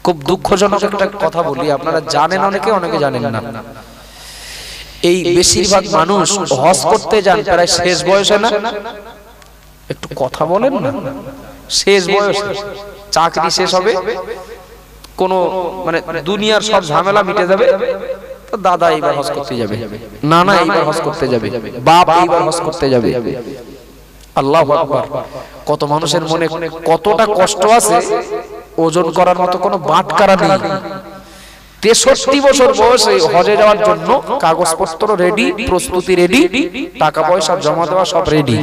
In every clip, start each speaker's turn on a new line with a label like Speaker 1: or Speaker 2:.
Speaker 1: খুব দুঃখজনক একটা কথা বলি, আপনারা জানেন অনেকে, অনেকে জানেন না। এই বেশিরভাগ মানুষ হজ করতে যান প্রায় শেষ বয়সে না? একটু কথা বলেন না। শেষ বয়সে চাকরি শেষ হবে, কোন মানে দুনিয়ার সব ঝামেলা মিটে যাবে, তো দাদা এইবার হজ করতে যাবে, নানা এইবার হজ করতে যাবে, বাপ এইবার হজ করতে যাবে। আল্লাহু আকবার। কত মানুষের মনে কতটা কষ্ট আছে, ওজন করার মতো কোনো বাটখারা নেই। 63 বছর বয়সে হজে যাওয়ার জন্য কাগজপত্র রেডি, প্রস্তুতি রেডি, টাকা পয়সা জমা দেওয়া সব রেডি।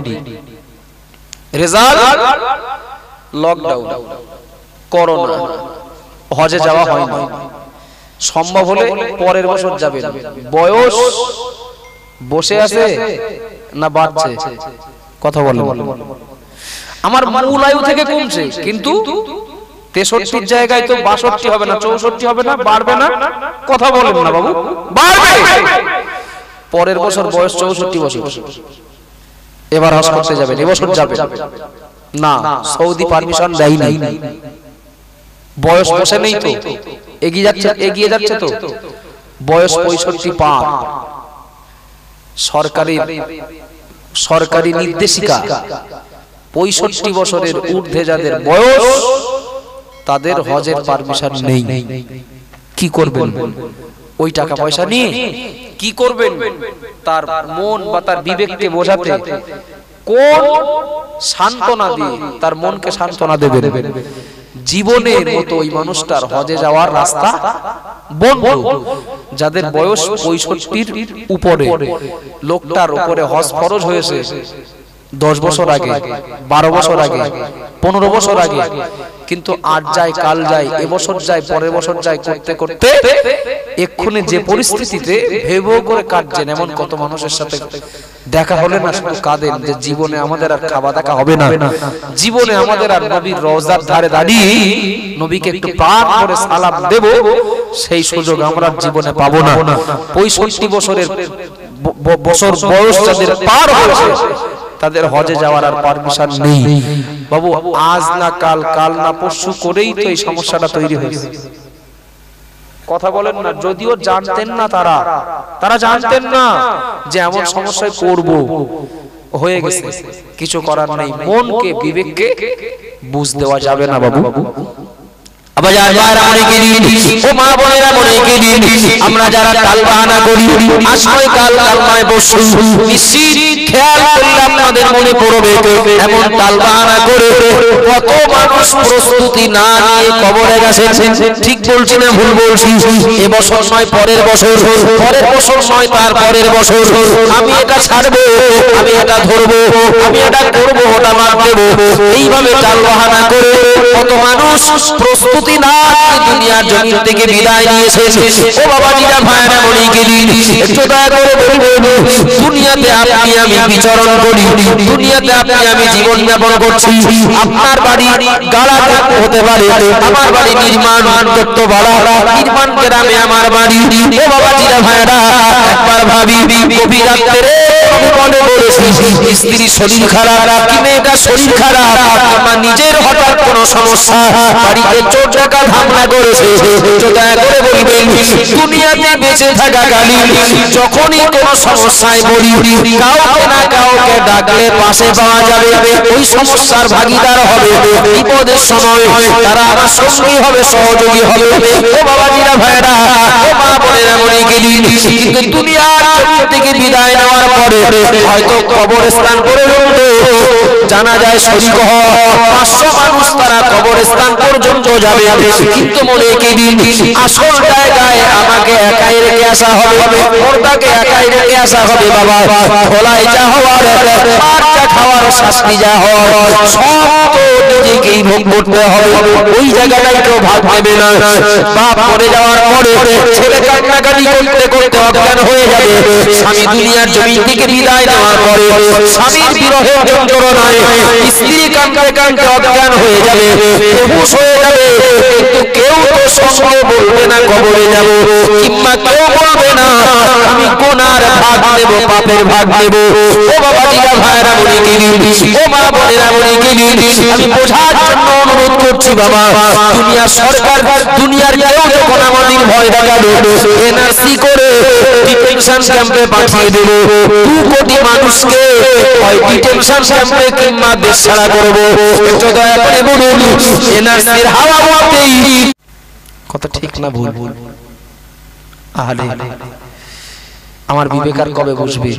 Speaker 1: রেজাল্ট লকডাউন, করোনা, হজে যাওয়া হয়নি। সম্ভব হলে পরের বছর যাবেন। বয়স বসে আছে না বাড়ছে? কথা বলেন। আমার মূল আয়ু থেকে কমছে, কিন্তু 63 জায়গায় তো 62 হবে না, 64 হবে না, বাড়বে না? কথা বলেন না বাবু, বাড়বে। পরের বছর বয়স 64 বছর, এবার হজ করতে যাবেন, এবছর যাবে না, সৌদি পারমিশন দেয় নাই। বয়স বসে নেই তো, এগিয়ে যাচ্ছে তো। বয়স 65 পার। সরকারি নির্দেশিকা 65 বছরের ঊর্ধ্বে যাদের বয়স, তাদের হজের পারমিশন নেই। কি করবেন? ওই টাকা পয়সা নিয়ে কি করবেন? তার মন বা তার বিবেককে বোঝাতে কোন সান্ত্বনা দিয়ে তার মনকে সান্ত্বনা দেবেন? জীবনের মতো ওই মানুষটার হজে যাওয়ার রাস্তা বন্ধ। যাদের বয়স 65-র উপরে, লোকটার উপরে হজ ফরজ হয়েছে 10 বছর আগে, 12 বছর আগে, 15 বছর আগে, কিন্তু আজ যায় কাল যায়, এবছর যায় পরের বছর যায়, করতে করতে এক্ষুনি যে পরিস্থিতিতে ভেবো করে কাটছেন, এমন কত মানুষের সাথে দেখা হলে না শুধু কাঁদেন যে জীবনে আমাদের আর খাওয়া দেখা হবে না, জীবনে আমাদের আর নবীর রওজার ধারে দাঁড়িয়ে নবীকে একটু প্রাণ করে সালাম দেব, সেই সুযোগ আমরা জীবনে পাবো না। 65 বছরের বছর বয়স যাদের পার হয়েছে, তাদের হজে যাওয়ার আর পারমিশন নেই। বাবু, আজ না কাল, কাল না পরশু করেই তো এই সমস্যাটা তৈরি হয়েছে। কথা বলেন না। যদিও জানতেন না, তারা জানতেন না যে এমন সমস্যায় পড়ব, হয়ে গেছে, কিছু করার নেই। মনকে বিবেককে বুঝ দেওয়া যাবে না বাবু। আমরা যারা কাল বাহানা করি, আজকে কাল কালমায় বসু, নিশ্চিত খেয়াল করলে আপনাদের মনে পড়বে এমন কাল বাহানা করে কত মানুষ প্রস্তুতি না নিয়ে কবরে গেছে। ঠিক বলছি না ভুল বলছি? এবছর নয় পরের বছর, পরের বছর নয় তার পরের বছর, আমি এটা ছাড়বো, আমি এটা ধরবো, আমি এটা করবো, ওটা মার দেবো, এইভাবে কাল বাহানা করে কত মানুষ প্রস্তুতি না দুনিয়ার জমিন থেকে বিদায় নিয়েছে। ও বাবাজিরা, ভাইরা, বলি গেলি একটু দয়া করে বলবেন, দুনিয়াতে আপনি আমি বিচরণ করি, দুনিয়াতে আপনি আমি জীবন যাপন করছি। আপনার বাড়ি গাড়া হতে পারে, আমার বাড়ি নির্মাণ করতে পারা, নির্মাণ গ্রামে আমার বাড়ি। ও বাবাজিরা, ভাইরা, একবার ভাবি, কবি রাত্রে আমি মনে করেছি স্ত্রী শরীর খারাপ, কি মেয়েটা শরীর খারাপ, আমার নিজের হঠাৎ কোনো সমস্যা, বাড়িতে চোর ডাকাত হামলা করেছে, দয়া করে বলবেন, দুনিয়াতে বেঁচে থাকা কালীন যখনই কোনো সমস্যায় পড়ি, কাউকে না কাউকে ডাকলে পাশে পাওয়া যাবে, ওই সমস্যার ভাগিদার হবে, বিপদের সময় তারা আমার সঙ্গী হবে, সহযোগী হবে। ও বাবাজিরা, ভাইরা, ও মা বোনেরা, মনে গেলি, কিন্তু দুনিয়ার জমিন থেকে বিদায় নেওয়ার পরে হয়তো কবরস্থান করে জানা যায় শরীক হয় 500 মানুষ, তারা কবরস্থান পর্যন্ত যাবে, কিন্তু মনে কি দিন আসল জায়গায় আমাকে একাই রেখে আসা হবে, পর্দাকে একাই রেখে আসা হবে। বাবা, খোলায় যা হওয়ার, আর যা খাওয়ার, শাস্তি যা হওয়ার, সব তো নিজেকেই ভোগ করতে হবে। ওই জায়গাটাই কেউ ভাগ নেবে না। বাপ মরে যাওয়ার পরে ছেলে কান্নাকাটি করতে করতে অজ্ঞান হয়ে যাবে। স্বামী দুনিয়ার জমিন থেকে বিদায় নেওয়ার পরে স্বামীর বিরহের যন্ত্রণায় স্ত্রী কাঁদতে কাঁদতে অজ্ঞান হয়ে যাবে, বেহুশ হয়ে যাবে, কিন্তু কেউ তো সঙ্গে বলবে না কবরে যাব, কিংবা কেউ বলবে না আমি গুনার ভাগ নেব, পাপের ভাগ নেব। ও বাবা জিয়া ভাইরা বলি গেলি, ও মা বোনেরা বলি গেলি, আমি বোঝার জন্য অনুরোধ করছি বাবা, দুনিয়ার সরকার, দুনিয়ার কেউ যখন আমাদের ভয় দেখাবে, এনআরসি করে ডিটেনশন ক্যাম্পে পাঠিয়ে দেব। 2 কোটি মানুষকে হয় ডিটেনশন ক্যাম্পে কিংবা দেশ ছাড়া করবো। একটু দয়া করে বলুন, এনআরসির হাওয়া মতেই কথা ঠিক না ভুল? আহারে আমার বিবেকার কবে বুঝবে?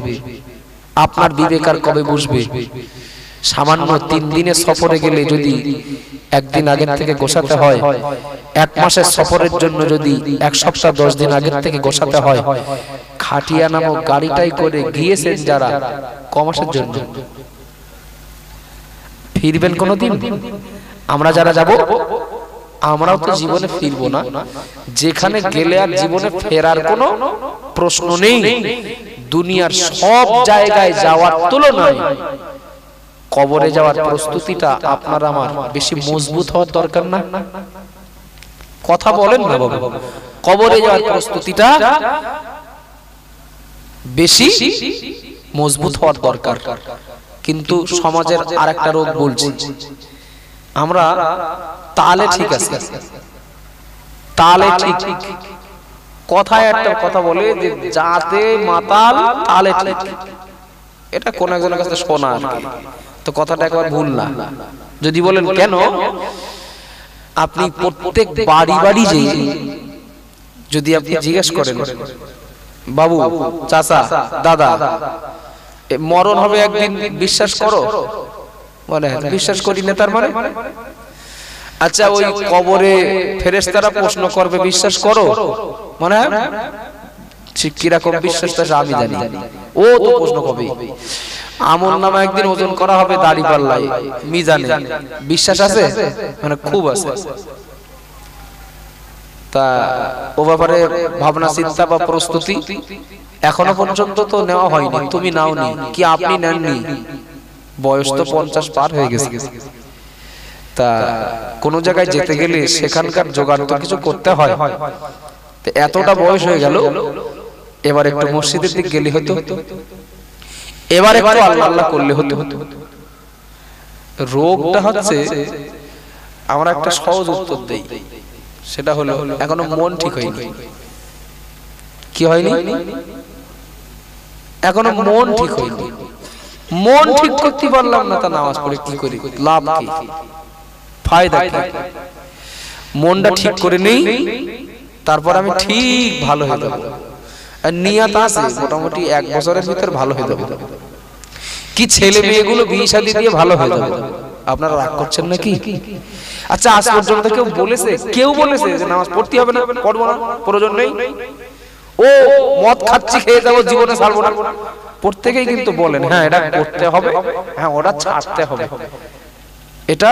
Speaker 1: আপনার বিবেকার কবে বুঝবে? সামান্য 3 দিনের সফরে গেলে যদি একদিন আগের থেকে গোছাতে হয়, 1 মাসের সফরের জন্য যদি 1 সপ্তাহ 10 দিন আগের থেকে গোছাতে হয়, খাটিয়া নামক গাড়িটাই করে গিয়েছেন যারা কমাসের জন্য, ফিরবেন কোনদিন? আমরা যারা যাব, আমরাও তো জীবনে ফিরবো না। যেখানে গেলে আর জীবনে ফেরার কোনো প্রশ্ন নেই। দুনিয়ার সব জায়গায় যাওয়ার তুলনায় কবরে যাওয়ার প্রস্তুতিটা আপনার আমার বেশি মজবুত হওয়ার দরকার না? কথা বলেন না বাবা, কবরে যাওয়ার প্রস্তুতিটা বেশি মজবুত হওয়ার দরকার। কিন্তু সমাজের আরেকটা রোগ বলছি, আমরা তালে ঠিক আছে, তালে ঠিক, কথায় একটা কথা বলে যে যাতে মাতাল তালে ঠিক, এটা কোন একজনের কাছে শোনা আর কি। তো কথাটা একবার ভুল না। যদি বলেন কেন, আপনি প্রত্যেক বাড়ি বাড়ি যে যদি আপনি জিজ্ঞেস করেন, বাবু, চাচা, দাদা, মরণ হবে একদিন, বিশ্বাস করো? বলে বিশ্বাস করি না। তার মানে আচ্ছা, ওই কবরে ফেরেশতারা প্রশ্ন করবে, বিশ্বাস করো? মানে কিরকম বিশ্বাস আমি জানি, ও তো প্রশ্ন করবে। আমলনামা একদিন ওজন করা হবে দাড়িপাল্লায়, মিজানে, বিশ্বাস আছে? মানে খুব আছে। তা ও ব্যাপারে ভাবনা চিন্তা বা প্রস্তুতি এখনো পর্যন্ত তো নেওয়া হয়নি। তুমি নাওনি কি? আপনি নেননি? বয়স তো 50 পার হয়ে গেছে। তা কোন জায়গায় যেতে গেলে সেখানকার জোগাড় তো কিছু করতে হয়। তো এতটা বয়স হয়ে গেল, এবার একটু মসজিদের দিকে গেলে হতো, এবার একটু আল্লাহ আল্লাহ করলে হতো। রোগটা হচ্ছে, আমরা একটা সহজ উত্তর দেই, সেটা হলো এখনো মন ঠিক হয়নি। কি হয়নি? এখনো মন ঠিক হয়নি। মন ঠিক করতে পারলাম না, তা নামাজ পড়ে কি করি? লাভ কি? ফায়দা কি? মনটা ঠিক করে নেই, তারপর আমি ঠিক ভালো হয়ে যাব। আর নিয়ত আছে মোটামুটি 1 বছরের ভিতর ভালো হয়ে যাবে। কি ছেলে মেয়েগুলো বিয়ে শাদী দিয়ে ভালো হয়ে যাবে। আপনারা রাগ করছেন নাকি? আচ্ছা, আজ পর্যন্ত কেউ বলেছে, কেউ বলেছে যে নামাজ পড়তে হবে না, পড়বো না, প্রয়োজন নেই, ও মদ খাচ্ছি খেয়ে যাবো, জীবনে ছাড়বো না? প্রত্যেকেই কিন্তু বলেন হ্যাঁ এটা করতে হবে, হ্যাঁ ওটা ছাড়তে হবে। এটা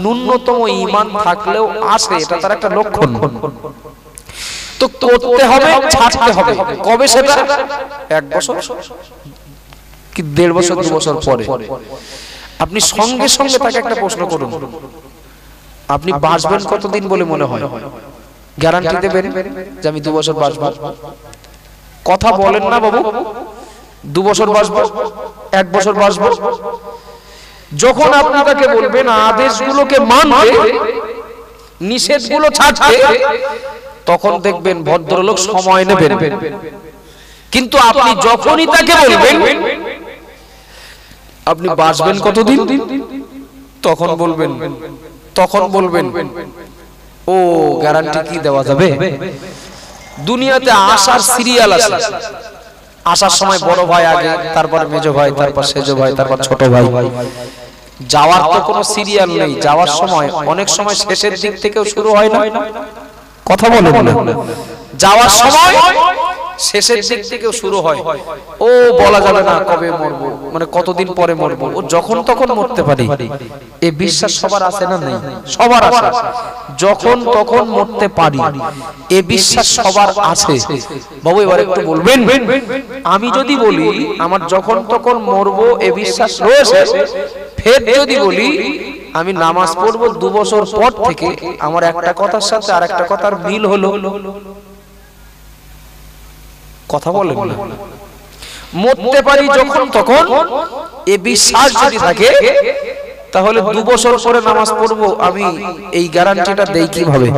Speaker 1: ন্যূনতম ঈমান থাকলেও আসে, এটা তার একটা লক্ষণ। তো করতে হবে, ছাড়তে হবে। কবে সেটা? 1 বছর কি 1.5 বছর, 2 বছর পরে। আপনি সঙ্গে সঙ্গে তাকে একটা প্রশ্ন করুন, আপনি বাঁচবেন কতদিন বলে মনে হয়? গ্যারান্টি দেবেন যে আমি 2 বছর বাঁচবো? কথা বলেন না বাবু, 2 বছর বাঁচবো, 1 বছর বাঁচবো। যখন আপনি তাকে বলবেন আদেশগুলোকে মানতে, নিষেধগুলো ছাড়তে, তখন দেখবেন ভদ্রলোক সময় নেবেন। কিন্তু আপনি যখনই তাকে বলবেন আপনি বাঁচবেন কতদিন, তখন বলবেন ও গ্যারান্টি কি দেওয়া যাবে? দুনিয়াতে আসার সিরিয়াল আছে। আসার সময় বড় ভাই আগে, তারপর মেজো ভাই, তারপর সেজো ভাই, তারপর ছোট ভাই। যাওয়ার তো কোনো সিরিয়াল নেই। যাওয়ার সময় অনেক সময় শেষের দিক থেকেও শুরু হয় না। কথা বলে যাওয়ার সময় শেষের দিক থেকেও শুরু হয়। ও বলা যাবে না কবে মরবো, মানে কতদিন পরে মরবো, ও যখন তখন মরতে পারি। এই বিশ্বাস সবার আছে না? নেই? সবার আছে। যখন তখন মরতে পারি, এই বিশ্বাস সবার আছে। বাবু এবার একটু বলবেন, আমি যদি বলি আমার যখন তখন মরবো এই বিশ্বাস রয়েছে, ফের যদি বলি আমি নামাজ পড়বো 2 বছর পর থেকে, আমার একটা কথার সাথে আর একটা কথার মিল হলো? কথা বলেন না। মরতে পারি যখন তখন এ বিশ্বাস যদি থাকে তাহলে 2 বছর পরে নামাজ পড়বো, আমি এই গ্যারান্টিটা দেই কিভাবে?